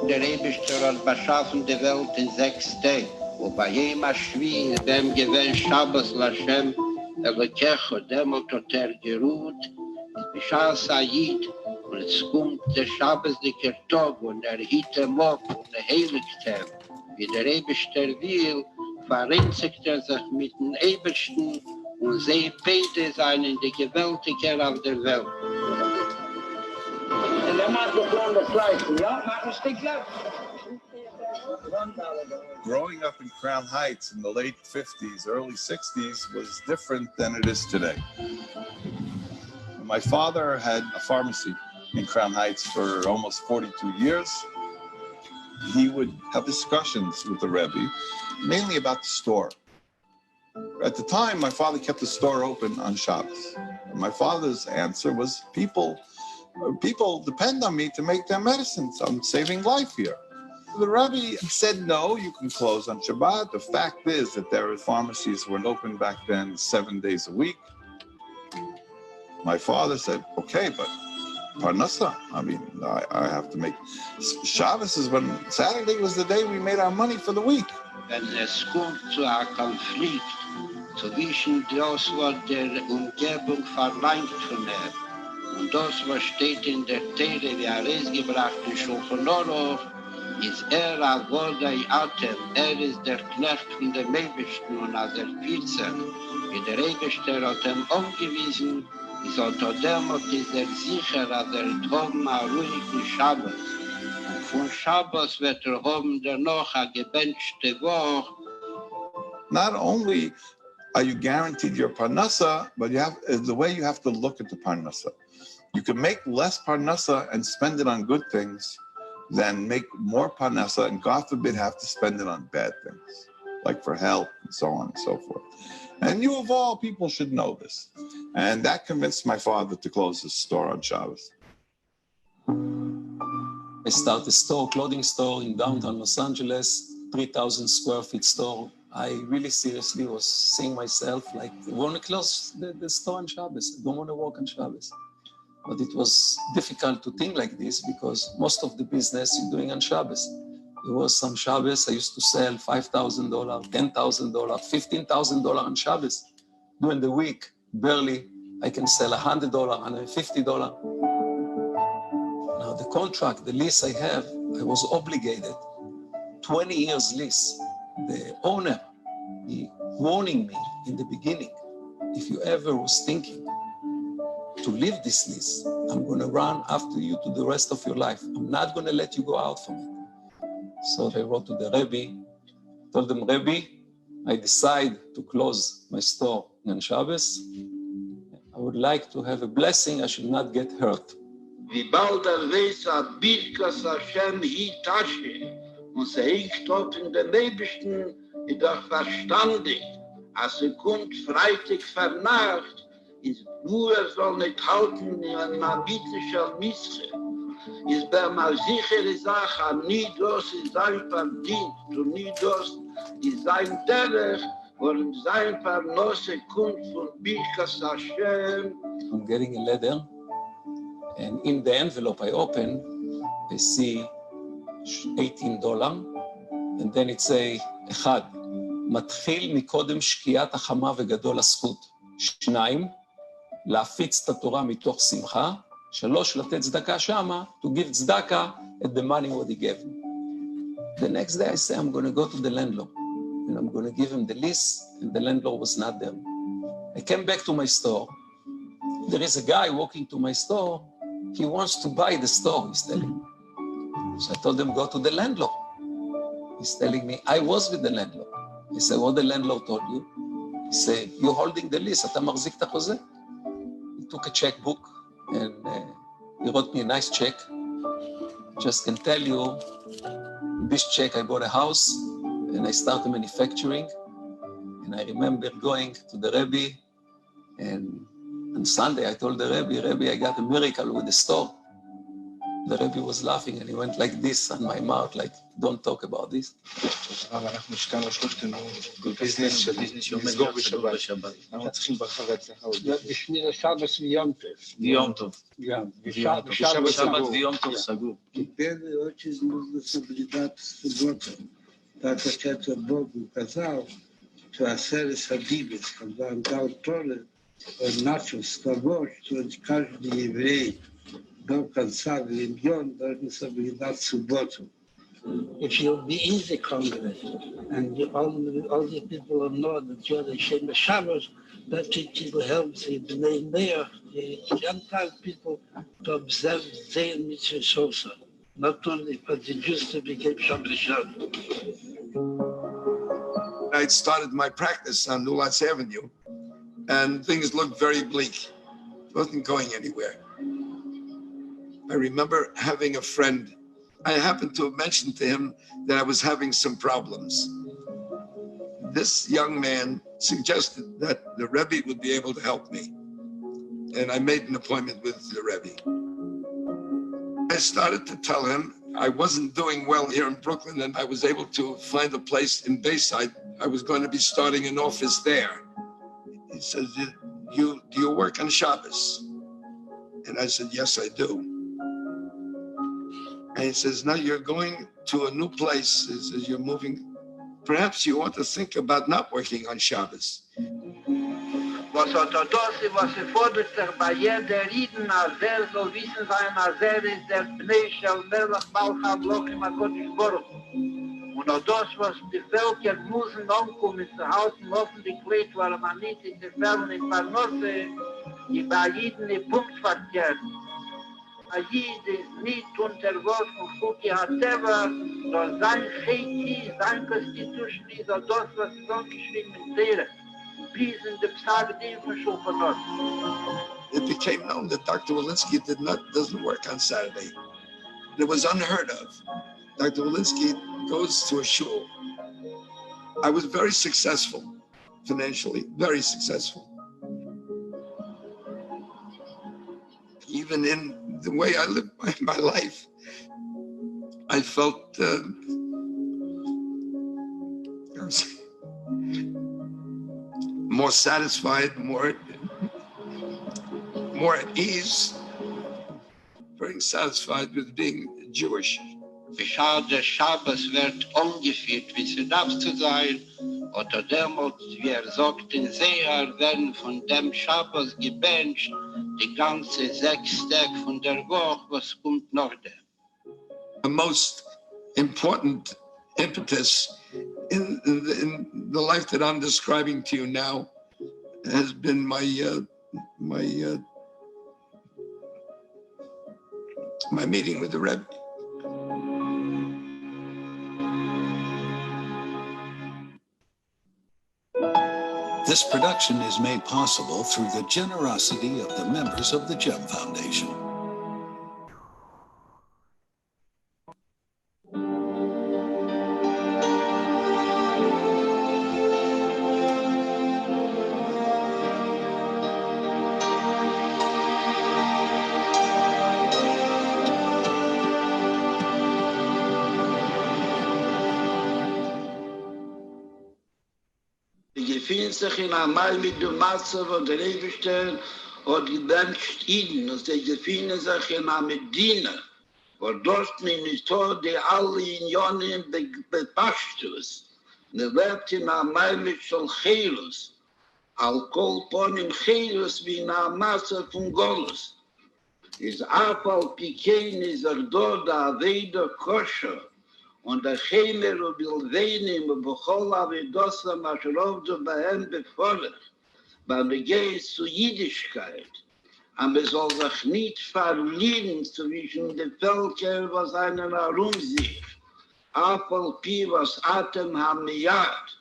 der Eibischter hat beschaffen die Welt in 6 Tagen. Und bei jedem Schwie, dem gewinnt Shabbos Shem, Kecho, demot hat geruht, Bishar Sayid, und es kommt der Shabbos dicker Tag, und hielt ihm ab und heiligt ihm. Wie der Eibischter will, vereinzigt sich mit dem Eibischten, und sie beide seien die Gewaltiger auf der Welt. Growing up in Crown Heights in the late 50s, early 60s was different than it is today. My father had a pharmacy in Crown Heights for almost 42 years. He would have discussions with the Rebbe, mainly about the store. At the time, my father kept the store open on Shabbos. My father's answer was, people depend on me to make their medicines. I'm saving life here. The Rebbe said, no, you can close on Shabbat. The fact is that there were pharmacies that were open back then 7 days a week. My father said, okay, but Parnassa, I have to make, Shabbos is when, Saturday was the day we made our money for the week. Wenn es kommt zu einem Konflikt zwischen das, was der Umgebung verlangt von und das, was steht in der Tere, wie rausgebracht in Shulchan Aruch, ist ein Vodai Atem, ist der Knecht von dem Eibischten, und als 14, wie der Eibischter hat ihm umgewiesen, ist demut ist sicher, dass haben einen ruhigen Shabbos. Und von Shabbos wird haben noch eine gebenchte Woche. Not only are you guaranteed your parnassa, but the way you have to look at the parnassa. You can make less parnassa and spend it on good things than make more parnassa and, God forbid, have to spend it on bad things, like for health and so on and so forth. And you of all people should know this. And that convinced my father to close his store on Shabbos. I started a store, clothing store in downtown Los Angeles, 3,000 square feet store. I really seriously was seeing myself like, I want to close the store on Shabbos. I don't want to work on Shabbos. But it was difficult to think like this because most of the business you're doing on Shabbos. There was some Shabbos I used to sell $5,000, $10,000, $15,000 on Shabbos. During the week, barely I can sell $100, $150. Now the contract, the lease I have, I was obligated, 20 years lease. The owner, he warning me in the beginning, if you ever was thinking to leave this lease, I'm going to run after you to the rest of your life. I'm not going to let you go out from it. So I wrote to the Rebbe, told them, Rebbe, I decide to close my store on Shabbos. I would like to have a blessing. I should not get hurt. Wie bald weiß, Birkas Shem hi Tasche, und sie hängt dort in den Eibischten, ist doch verstandig, als kommt Freitag vernacht, ist soll nicht halten in ein mabitischer Misse. Ist bei einer sichere Sache, nie das ist sein Verdient, und nie das ist sein Derech, und sein Parnasse kommt von Birkas Hashem. I'm getting a letter, and in the envelope I open, I see $18, and then it say, 1, מתחיל מקודם שקיעת החמה וגדול הזכות. 2, להפיץ את התורה מתוך שמחה. 3, לתת צדקה שמה, to give tzedakah at the money what he gave me. The next day I say, I'm going to go to the landlord, and I'm going to give him the lease, and the landlord was not there. I came back to my store. There is a guy walking to my store. He wants to buy the store, he's telling me. So I told him, go to the landlord. He's telling me, I was with the landlord. I said, what the landlord told you? He said, you're holding the lease, אתה מחזיק את החוזה? He took a checkbook, and he wrote me a nice check. Just can tell you, this check I bought a house, and I started manufacturing. And I remember going to the Rebbe, and on Sunday I told the Rebbe, I got a miracle with the store. the Rebbe was laughing and he went like this on my mouth, like, don't talk about this. אנחנו השקענו שלושתנו בביזנס של לסגור בשבת. אנחנו צריכים ברכה והצלחה. בשביל השבס ויום טוב. ויום טוב. ושבת ויום טוב סגור. Теперь очень нужно соблюдать субботу. Так как это Бог указал, что Асер Садибец, когда он дал Тору, он начал с того, что каждый еврей до конца времен должен соблюдать субботу. If you'll be in the Congress and all the people will know that you're the Shem Shabbos, that it will help the Bnei Meir, the Gentile people, to observe their mitzvahs also. Not only for the Jews to become shabbatshalom. I started my practice on Nulatz Avenue, and things looked very bleak. It wasn't going anywhere. I remember having a friend. I happened to have mentioned to him that I was having some problems. This young man suggested that the Rebbe would be able to help me. And I made an appointment with the Rebbe. I started to tell him I wasn't doing well here in Brooklyn and I was able to find a place in Bayside. I was going to be starting an office there. He says, do you work on Shabbos? And I said, yes, I do. And he says, now you're going to a new place. He says, you're moving. Perhaps you ought to think about not working on Shabbos. Was fordert bei jeder Rieden, als soll wissen sein, als ist der Bnei Shel Melech Baal Lochim HaKodesh Baruch. Und auch das, was die Völker müssen ankommen, zu halten, offentlich weil man nicht in der Fällen in Parnasse, die bei Jiden im Punkt verkehrt. Jid ist nicht unterworfen, Chuki HaTeva, sondern sein Cheiki, sein Constitution ist auch das, was ist angeschrieben in Tere. It became known that Dr. Walensky doesn't work on Saturday. It was unheard of. Dr. Walensky goes to a shul. I was very successful financially, very successful. Even in the way I lived my life, I felt more satisfied, more at ease, very satisfied with being Jewish. Bishar der Shabbos wird angeführt, wie sie darf zu sein, oder demut, wie sagt in Seher, werden von dem Shabbos gebencht, die ganze 6 Tage von der Woche, was kommt nach dem. The most important impetus in the life that I'm describing to you now has been my meeting with the Rebbe. This production is made possible through the generosity of the members of the Shem Foundation. Gefühlt sich in einmal mit dem Masse von der Ewigkeit und gebencht ihnen, und sie gefühlen sich in einer Medina, wo dort nicht die alle Unionen bepasst ist. Ne lebt in einmal mit Chalchilus, Alkoholponim Chilus wie in einer Masse von Golus. Ist Apal Pikein, ist dort der Aveda Kosher, und der Chemer und Bilvenim und Bechol Avidosa Maschrovdo Bahem befordert, weil man geht zu Jüdischkeit. Aber man soll sich nicht verlieren zwischen den Völkern, was einen herumsieht. Apel Pi, was Atem Hamiyat.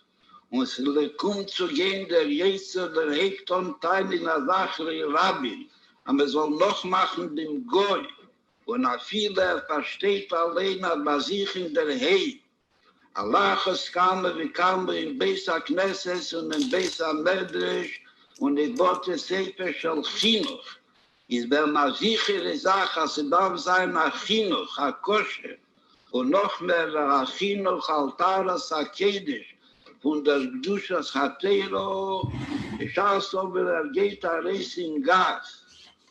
Und es kommt zu gehen, der Jeser, der Hekton Teil in der Sache, Rabbi. Aber man soll noch machen dem Goy. Und viele versteht allein bei sich in der Hei. Allahs kamen, wir kamen in Bais Knesses und in Bais Medrash und in Bote Sefer Shel Chinuch. ist bei einer sichere Sache, als es darf sein, ein Chinuch, ein Kosher, und noch mehr ein Chinuch, Altaras, ein Kedisch, von der Gdushas Hatero, ich weiß, aber geht reis in Gas,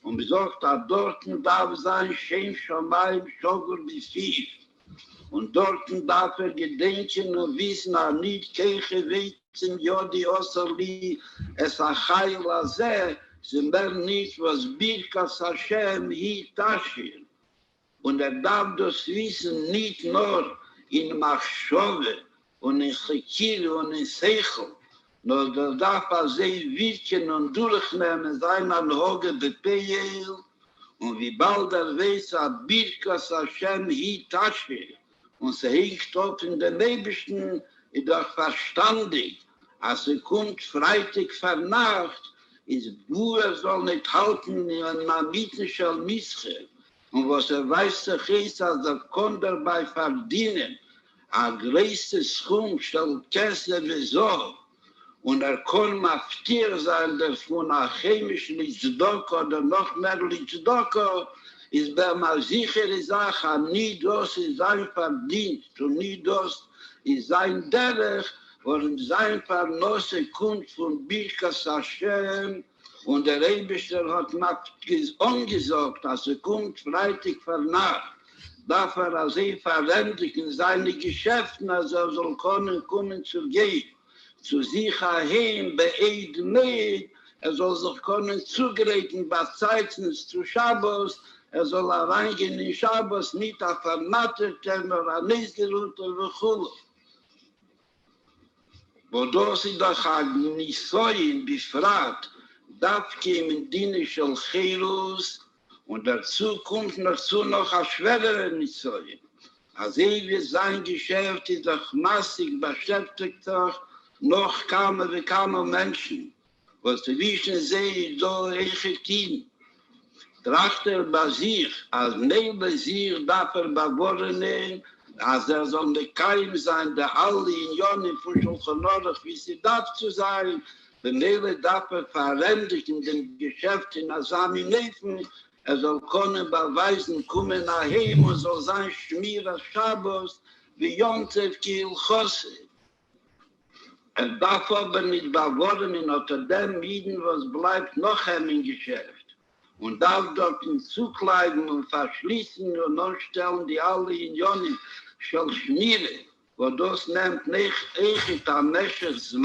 und besorgt, dort darf sein, Shem, Shamayim, Shogur, Bifif, und dort darf gedenken und wissen, nicht Kirche, Weizen, Jodi, Osserli, es Achai, Lazeh, sie werden nicht, was Birkas Hashem, hi Tashir. Und darf das wissen, nicht nur in Machshove, und in Chikir und in Seichel, nur darf wirken und durchnehmen, sein an Hoge Bepeil, und wie bald weiß, Birkas Hashem, hi Tashir. Und sie hängt dort in den Nebischen, ist doch verstandig, als kommt Freitag vor Nacht, ist soll nicht halten in einer mythischen Mische. Und was weiß, sich ist, als kann dabei verdienen, ein größtes Schum stellt Kessler wie so. Und kann maftir sein, der von einer chemischen Litzdoko oder noch mehr Litzdoko, ist bei einer sichere Sache, nie das ist sein Verdienst und nie das ist sein Derech, und sein Parnose kommt von Birkas Hashem, und der Rebischter hat angesagt, dass kommt Freitag vor Nacht, darf als verwendet seine Geschäfte, also soll kommen zu gehen, zu sich heim, beeid mit, soll sich können zugereiten, bei Zeiten zu Shabbos, soll reingehen in Shabbos, nicht auf vermatterten oder nicht gelunter Wechulu. Wo das ist doch ein Nisoyen befragt, darf kämen Dinishel Chelus, und dazu kommt noch ein schwerer Nisoyen. Also wie sein Geschäft ist doch massig beschäftigt, noch kamen Menschen, was die Wischen sehen, so Echetin. Trachter bei sich, als neben sich darf bewohnen, als soll nicht keim sein, der alle in Jonen von Schulchanorach, wie sie darf zu sein, wenn darf verwendet in dem Geschäft in Asami Nefen, soll können beweisen, kommen nach Heim und soll sein Schmierer Shabbos, wie Jontef Kiel Chosse. Darf aber nicht bewohnen, unter dem Mieden, was bleibt noch im Geschäft. Und darf dort zukleiden und verschließen und anstellen, die alle in Jonen soll schmieren, wo das nimmt nicht echt am Mescher zu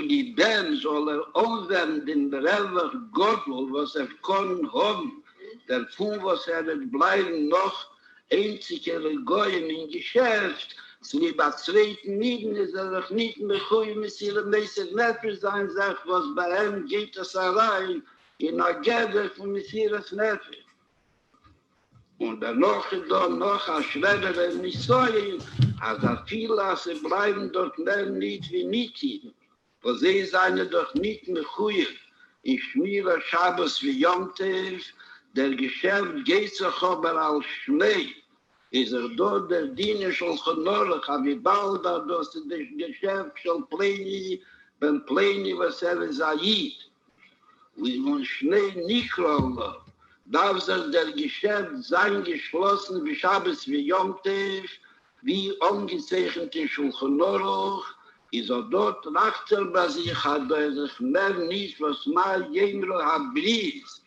dem soll umwenden den Brewer Gottel, was kann haben, der von was bleiben noch einzigere Goyen im Geschäft, zu übertreten Mieden ist doch nicht mehr gut, mit ihrem Messer Neffe sein, sagt, was bei ihm geht es rein, in der Gede von Messias Neffe. Und dann noch ein schwerer Nisoyen, also viele, sie bleiben dort mehr nicht wie Nitin, wo sie seien doch nicht mehr gut. Ich schmiere Shabbos wie Yomtev, der Geschäft geht sich aber als Schmei. Ist dort der Diener schon Chonorach, aber wie bald das Geschäft schon Pläni, beim Pläni, was ist Ayid. Und man schnell nicht rollen. Darf sich der Geschäft sein geschlossen wie Shabbos wie Yomtev, wie angezeichnet in Shulchan Aruch, ist dort Rachter bei sich, hat sich mehr nicht, was mal jemro habris.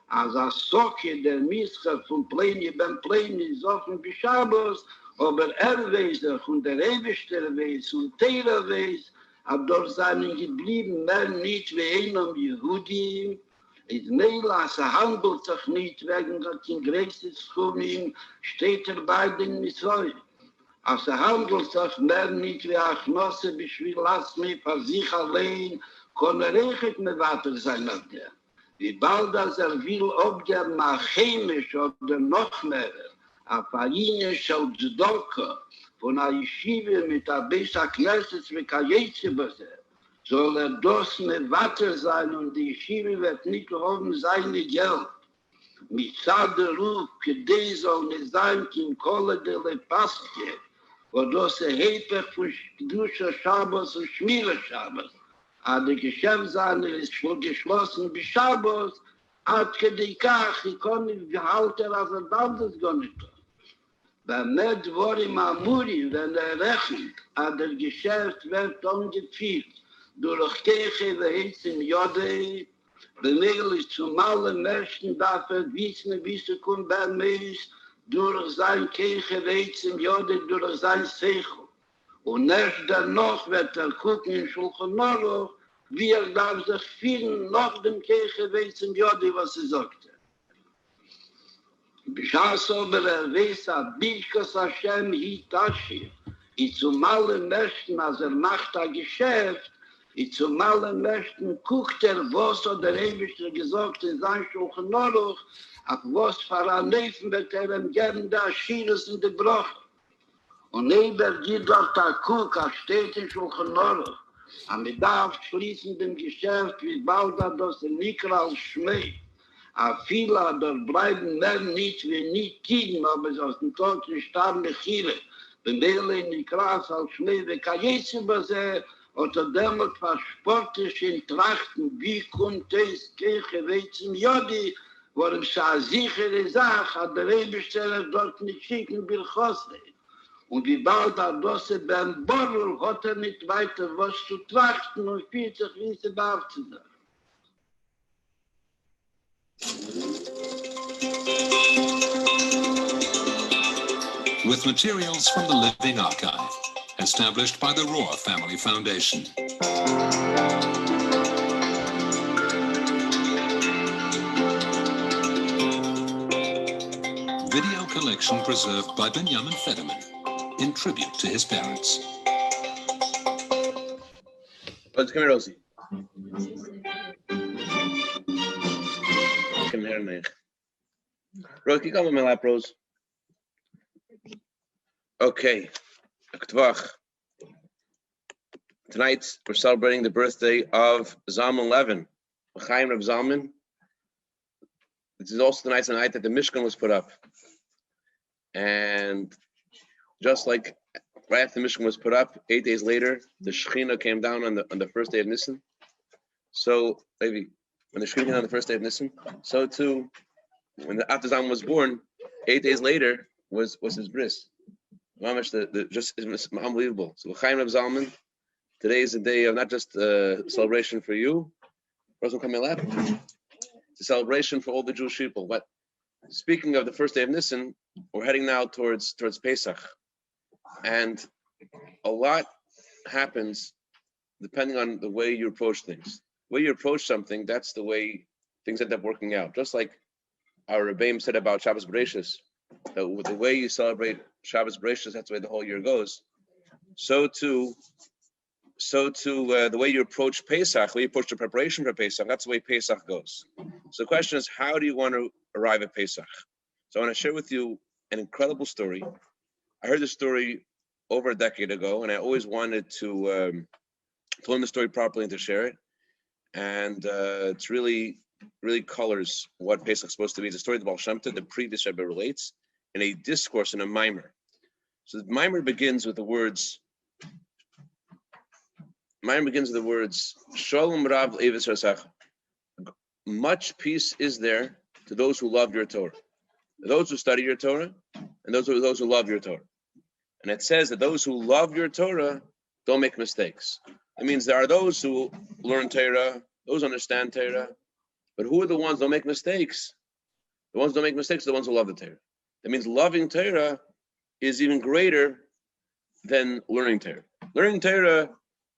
Als Socke der Mischa von Pläni, beim Pläni ist offen wie Shabbos, aber weiß und der Ewigster weiß und Teira weiß, ab dort seien geblieben, mehr nicht wie einem Jehudim. Es Meilas handelt sich nicht wegen den größten Schumim, steht bei den Mitzvot. Als handelt sich mehr nicht wie Achnosse, beschwill lass mich für sich allein, kann recht mehr weiter sein auf der. Wie bald will, ob der Machemisch oder noch mehr, auf eine Schalzdocke von einer Yeshiva mit der Bais Knesset wie Kajetse Beser, soll das mehr weiter sein und die Yeshiva wird nicht haben seine Geld. Mit Seder Ruf, Kedei soll nicht sein, in Kohle de le Paske, wo das Hepech von Kedusha Shabbos und Schmierer Shabbos. Aber die Geschäftsseine ist schon geschlossen bis Shabbos, עד כדי כך, ich halte, als darf das gar nicht. Wenn mehr Dvorim Amurim, wenn rechnet, an der Geschäft wird umgeführt, durch Kirche, wie es im Jode, bemöglich zum allen Menschen darf wissen, wie es kommt bei mir, durch sein Kirche, wie es im Jode, durch sein Seichel. Und erst danach wird gucken in Schulchan Aruch, wie darf sich fühlen nach dem Kirche, wie es im Jode, was sagte. Bishass aber weiß, Birkas Hashem hitashi, zum allen Menschen, als macht ein Geschäft, zum allen Menschen guckt was der Ewigste gesagt in sein Schulchan Aruch, auf was für ein Leben wird ihm gern der Schiris in der Brache. Und neben die dort der Kuk, steht in Schulchan Aruch, am darf schließen dem Geschäft, wie bald das Nikra als Schmäh. A viele dort bleiben werden nicht wie nicht Tigen, aber es aus dem Tod nicht starben Chile. Wenn Bele in die Krass als Schnee, wie Kajesse base, oder damit versportisch in Trachten, wie kommt es Kirche, wie zum Jodi, wo es eine sichere Sache, hat der Rebesteller dort nicht schicken, Birchosne. Und wie bald er das beim Borrel hat nicht weiter was zu trachten und fühlt sich, wie sie darf zu sein. With materials from the Living Archive, established by the Rohr Family Foundation. Video collection preserved by Benjamin Federman in tribute to his parents. Let's come here, Rosie. Come here, Nate. Rose, can you come on my lap, Rose? Okay. Tonight, we're celebrating the birthday of Zalman Levin, Chaim Reb Zalman. This is also the night that the Mishkan was put up. And just like right after the Mishkan was put up, 8 days later, the Shekhinah came down on the first day of Nisan. So, maybe when the Shekhinah came down on the first day of Nisan, so too, when after Zalman was born, 8 days later was his bris. Mamash, it's unbelievable. So Chaim Reb Zalman, today is a day of not just a celebration for you, it's a celebration for all the Jewish people. But speaking of the first day of Nisan, we're heading now towards Pesach, and a lot happens depending on the way you approach things. The way you approach something, that's the way things end up working out. Just like our Rebbeim said about Shabbos Bereshis, that with the way you celebrate Shabbos Bereshis, that's the way the whole year goes. So too, the way you approach Pesach, the way you approach the preparation for Pesach, that's the way Pesach goes. So the question is, how do you want to arrive at Pesach? So I want to share with you an incredible story. I heard this story over a decade ago, and I always wanted to learn the story properly and to share it. And it's really colors what Pesach is supposed to be. It's a story of the Baal Shem, the previous Rebbe relates, in a discourse, in a mimer. So the mimer begins with the words, Shalom Rav Levis Rasach. Much peace is there to those who love your Torah. Those who study your Torah, and those who love your Torah. And it says that those who love your Torah don't make mistakes. It means there are those who learn Torah, those who understand Torah, but who are the ones who don't make mistakes? The ones who don't make mistakes are the ones who love the Torah. That means loving Torah is even greater than learning Torah. Learning Torah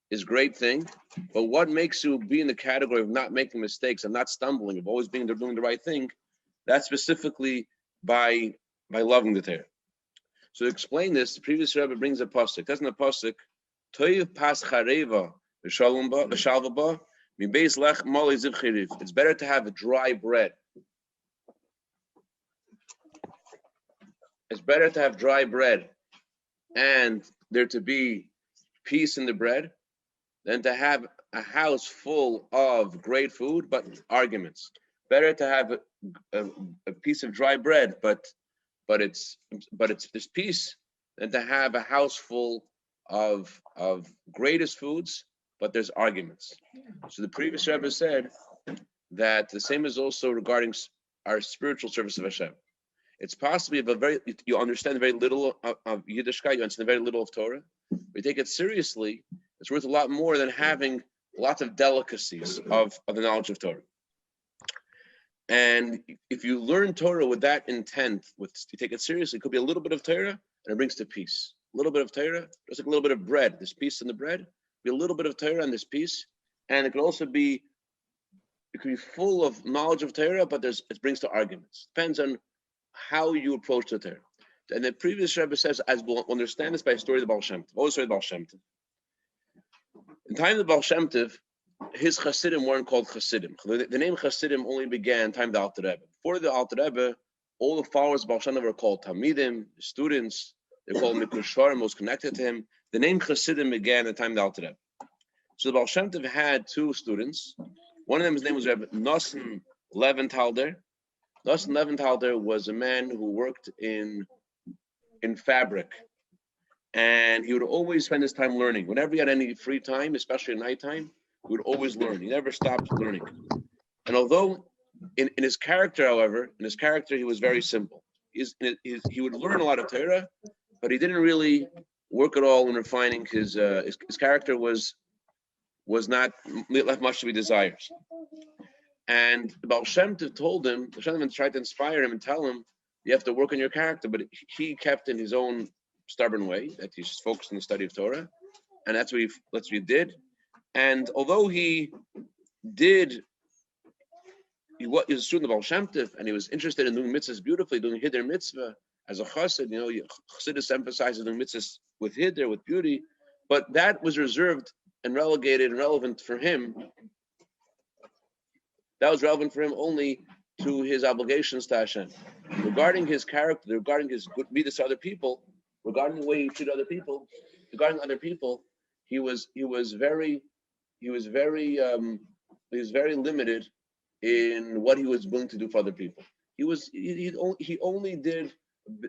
is a great thing, but what makes you be in the category of not making mistakes and not stumbling, of always doing the right thing, that's specifically by loving the Torah. So to explain this, the previous Rebbe brings a pasuk. Doesn't the pasuk, Toiv pas chareva v'shalom ba v'shalva ba mi beis lech mali ziv chiriv. It's better to have dry bread. It's better to have dry bread and there to be peace in the bread than to have a house full of great food but arguments. Better to have a piece of dry bread, but it's this peace, than to have a house full of greatest foods, but there's arguments. So the previous Rebbe said that the same is also regarding our spiritual service of Hashem. It's possible you understand very little of Yiddishkeit, you understand very little of Torah. But you take it seriously, it's worth a lot more than having lots of delicacies of the knowledge of Torah. And if you learn Torah with that intent, you take it seriously, it could be a little bit of Torah, and it brings to peace. A little bit of Torah, just like a little bit of bread. There's peace in the bread. Be a little bit of Torah and this peace, and it could also be, it could be full of knowledge of Torah, but it brings to arguments. Depends on how you approach the Torah. And the previous Rebbe says, as we'll understand this by a story of the Baal Shem Tov. What was the story of the Baal Shem Tov? In the time of the Baal Shem Tov, his chassidim weren't called chassidim. The name chassidim only began in the time of the Alter Rebbe. Before the Alter Rebbe, all the followers of Baal Shem Tov were called Talmidim, students. They called Mikusharim, most connected to him. The name chassidim began in the time of the Alter Rebbe. So the Baal Shem Tov had two students. One of them, his name was Rabbi Moshe Levin. Moshe Levin was a man who worked in fabric, and he would always spend his time learning. Whenever he had any free time, especially at nighttime, he would always learn. He never stopped learning. And although in his character, however, he was very simple. He would learn a lot of Torah, but he didn't really work at all in refining his character was not left much to be desired. And the Baal Shem Tov told him, the Shem Tov tried to inspire him and tell him, you have to work on your character, but he kept in his own stubborn way, that he's focused on the study of Torah, and that's what he did. And although he was a student of Baal Shem Tov, and he was interested in doing mitzvahs beautifully, doing Hiddur mitzvah as a chassid, chassidus emphasizes doing mitzvahs with Hiddur, with beauty, but that was reserved and relegated and relevant for him. That was relevant for him only to his obligations to Hashem. Regarding his character, regarding his good midas to other people, regarding the way he treated other people, he was very limited in what he was willing to do for other people. He only did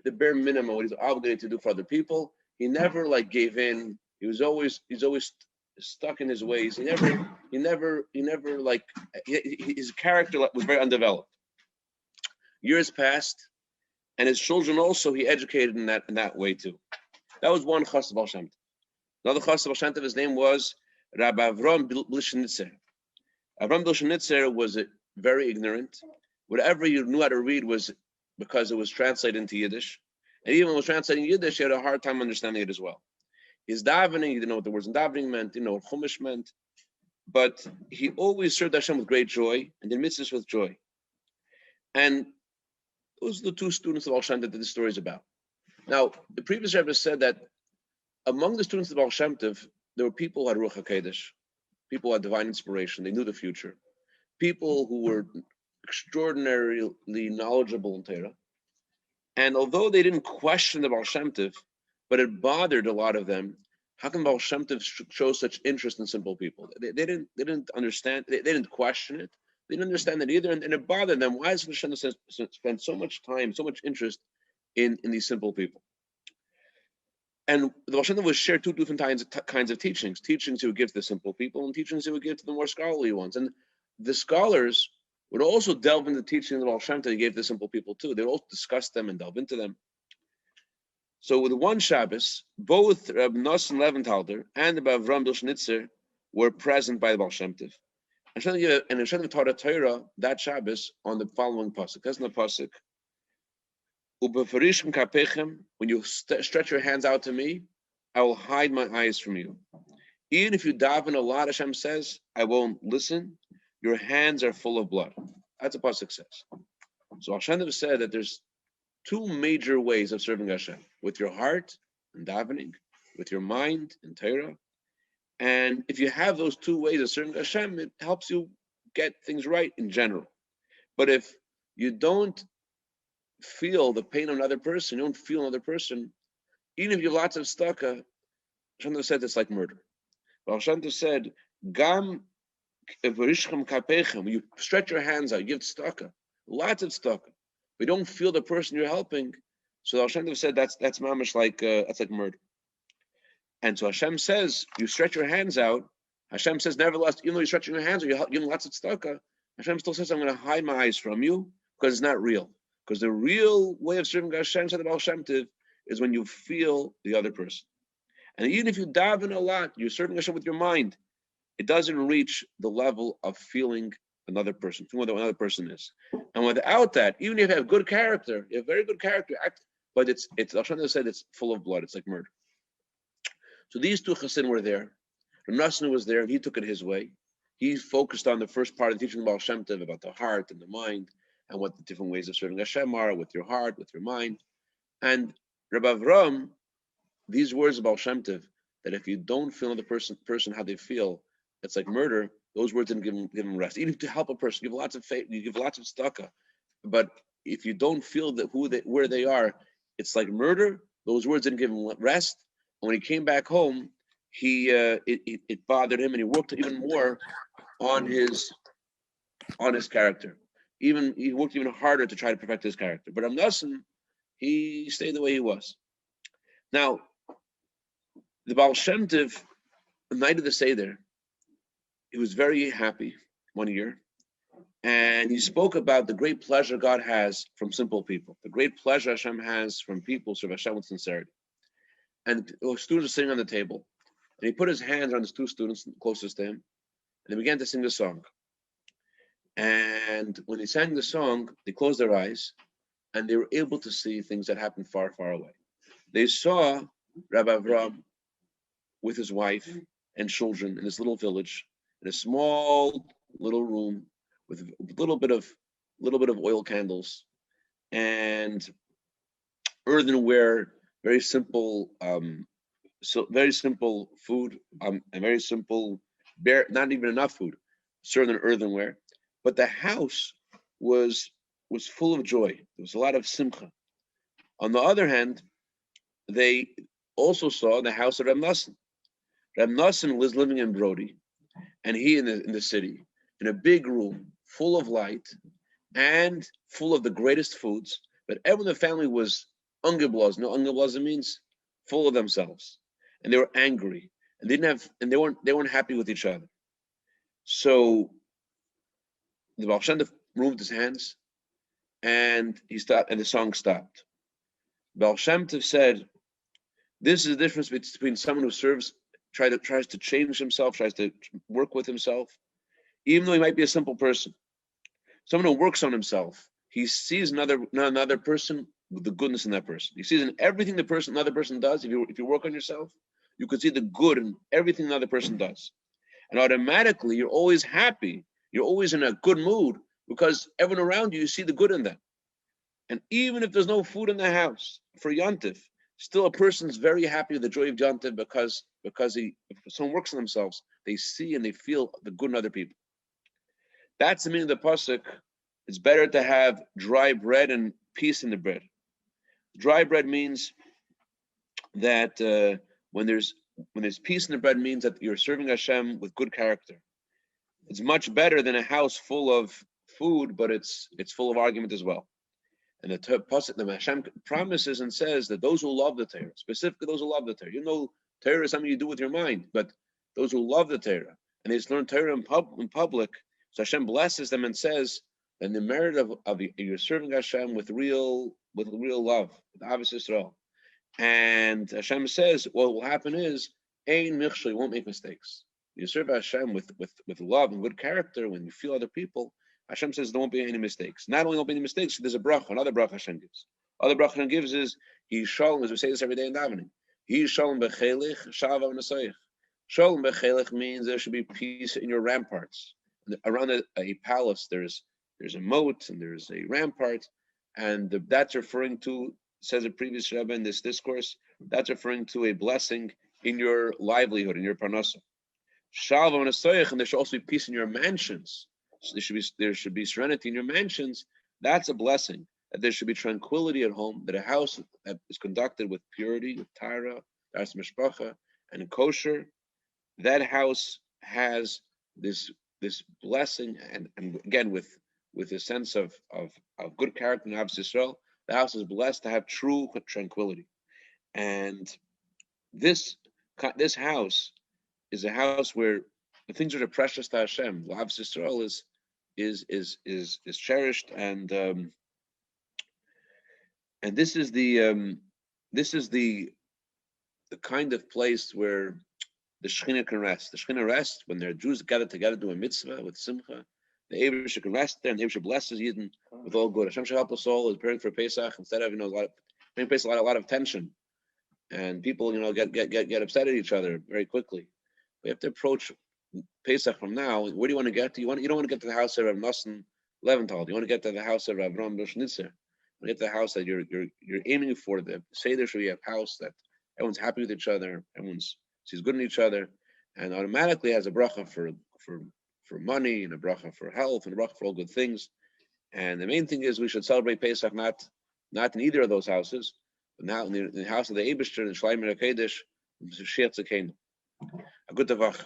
the bare minimum what he's obligated to do for other people. He never gave in. He's always stuck in his ways. His character was very undeveloped. Years passed, and his children also he educated in that way too. That was one chassid Baal Shem Tov. Another chassid Baal Shem Tov, his name was Rabbi Avram Blishnitzer. Avram Blishnitzer was very ignorant. Whatever you knew how to read was because it was translated into Yiddish, and even when it was translating Yiddish, he had a hard time understanding it as well. His davening, he didn't know what the words in davening meant, didn't know what chumash meant, but he always served Hashem with great joy and did mitzvahs with joy. And those are the two students of Baal Shem Tov that this story is about. Now, the previous Rebbe said that among the students of Baal Shem Tov, there were people who had Ruach HaKodesh, people who had divine inspiration, they knew the future, people who were extraordinarily knowledgeable in Torah. And although they didn't question the Baal Shem Tov, but it bothered a lot of them, how can Baal Shem Tov show such interest in simple people? They didn't understand, they didn't question it, they didn't understand it either, and it bothered them. Why does Hashem spend so much time, so much interest in these simple people? And the Baal Shem Tov would share two different kinds of teachings he would give to the simple people, and teachings he would give to the more scholarly ones. And the scholars would also delve into the teachings of the Baal Shem Tov he gave to the simple people too. They would also discuss them and delve into them. So with one Shabbos, both Rabbi Moshe Levin and Rabbi Avram Blishnitzer were present by the Baal Shem Tov. And Hashem taught a Torah that Shabbos on the following pasuk. That's in the pasuk. Ubefarishim kapechem, when you stretch your hands out to me, I will hide my eyes from you. Even if you daven a lot, Hashem says, I won't listen. Your hands are full of blood. That's what pasuk says. So Hashem said that there's two major ways of serving Hashem: with your heart and davening, with your mind and Torah. And if you have those two ways of serving Hashem, it helps you get things right in general. But if you don't feel the pain of another person, you don't feel another person, even if you have lots of tzedakah, Hashem said it's like murder. But Hashem said, Gam evarishchem kapechem, when you stretch your hands out, you give tzedakah, lots of tzedakah, but you don't feel the person you're helping. So Hashem said that's mamish that's like murder. And so Hashem says, you stretch your hands out. Hashem says, nevertheless, even though you're stretching your hands out, you're giving lots of tzedakah. Hashem still says, I'm going to hide my eyes from you because it's not real. Because the real way of serving Hashem, said the Baal Shem Tov, is when you feel the other person. And even if you daven a lot, you're serving Hashem with your mind, it doesn't reach the level of feeling another person, feeling what another person is. And without that, even if you have good character, you have very good character, but it's Hashem said it's full of blood, it's like murder. So these two chassidus were there. Rasna was there, and he took it his way. He focused on the first part of the teaching of Baal Shem Tov about the heart and the mind, and what the different ways of serving Hashem are, with your heart, with your mind. And Rabbi Avram, these words of Baal Shem Tov, that if you don't feel another person how they feel, it's like murder, those words didn't give him rest. Even to help a person, you give lots of faith, you give lots of tzedakah, but if you don't feel that where they are, it's like murder. Those words didn't give him rest. And when he came back home, it bothered him, and he worked even more on his character. He worked even harder to try to perfect his character. But Amnasan, he stayed the way he was. Now, the Baal Shem Tov, the night of the Seder, he was very happy one year, and he spoke about the great pleasure God has from simple people, the great pleasure Hashem has from people serve Hashem with sincerity. And the students were sitting on the table, and he put his hands on his two students closest to him, and they began to sing the song. And when he sang the song, they closed their eyes, and they were able to see things that happened far, far away. They saw Rabbi Avram with his wife and children in this little village, in a small little room with a little bit of oil candles and earthenware, very simple food, and very simple, not even enough food, served in earthenware. But the house was full of joy. There was a lot of simcha. On the other hand, they also saw the house of Reb Nosson. Reb Nosson was living in Brody, and he in the city, in a big room full of light and full of the greatest foods. But everyone in the family was ungeblasen. No, ungeblasen means full of themselves, and they were angry, and they weren't happy with each other. So the Baal Shem Tov moved his hands, and he stopped, and the song stopped. Baal Shem Tov said, "This is the difference between someone who tries to change himself, tries to work with himself, even though he might be a simple person. Someone who works on himself, he sees another person with the goodness in that person. He sees in everything another person does. If you work on yourself, you can see the good in everything another person does, and automatically you're always happy. You're always in a good mood because everyone around you see the good in them. And even if there's no food in the house for Yontif, still a person's very happy with the joy of Yontif because if someone works on themselves, they see and they feel the good in other people." That's the meaning of the pasuk. It's better to have dry bread and peace in the bread. Dry bread means that when there's peace in the bread, means that you're serving Hashem with good character. It's much better than a house full of food, but it's full of argument as well. And the Hashem promises and says that those who love the Torah, specifically those who love the Torah, Torah is something you do with your mind, but those who love the Torah and they just learn Torah in public, so Hashem blesses them and says, and the merit of you're serving Hashem with real love, with Ahavas Yisrael. And Hashem says, what will happen is, Ein Michshel, you won't make mistakes. You serve Hashem with love and good character. When you feel other people, Hashem says there won't be any mistakes. Not only won't be any mistakes, there's a bracha, another bracha Hashem gives. Other bracha Hashem gives is, He shalom, as we say this every day in davening. He shalom bechelich, shava v'nesoich. Shalom bechelich means there should be peace in your ramparts. Around a palace, there's a moat and there's a rampart, and that's referring to, says a previous Rebbe in this discourse, that's referring to a blessing in your livelihood, in your parnasa. Shalva v'nesoich, and there should also be peace in your mansions. So there should be serenity in your mansions. That's a blessing. That there should be tranquility at home. That a house that is conducted with purity, with Torah, das mishpacha, and kosher, that house has this blessing, and again with a sense of good character and Ahavas Yisrael. The house is blessed to have true tranquility, and this house is a house where the things that are precious to Hashem. Ahavas Yisrael is is cherished, and this is the kind of place where the Shekhinah can rest. The Shekhinah rests when there are Jews gather together to do a mitzvah with simcha. The Eibusher can rest there, and the Eibusher blesses Yidden with all good. Hashem should help us all. Is preparing for Pesach instead of a lot of tension, and people get upset at each other very quickly. We have to approach Pesach from now. Where do you want to get to? You don't want to get to the house of Rav Nosson Leventhal. You want to get to the house of Rav Ram Bushnitzer. You want to get to the house that you're aiming for. The Seder should be a house that everyone's happy with each other, everyone's sees good in each other, and automatically has a bracha for money, and a bracha for health, and a bracha for all good things. And the main thing is we should celebrate Pesach not in either of those houses, but now in the house of the Eibishter, in Shleimah HaKodesh, Mashiach Tzidkeinu. A good Tavach.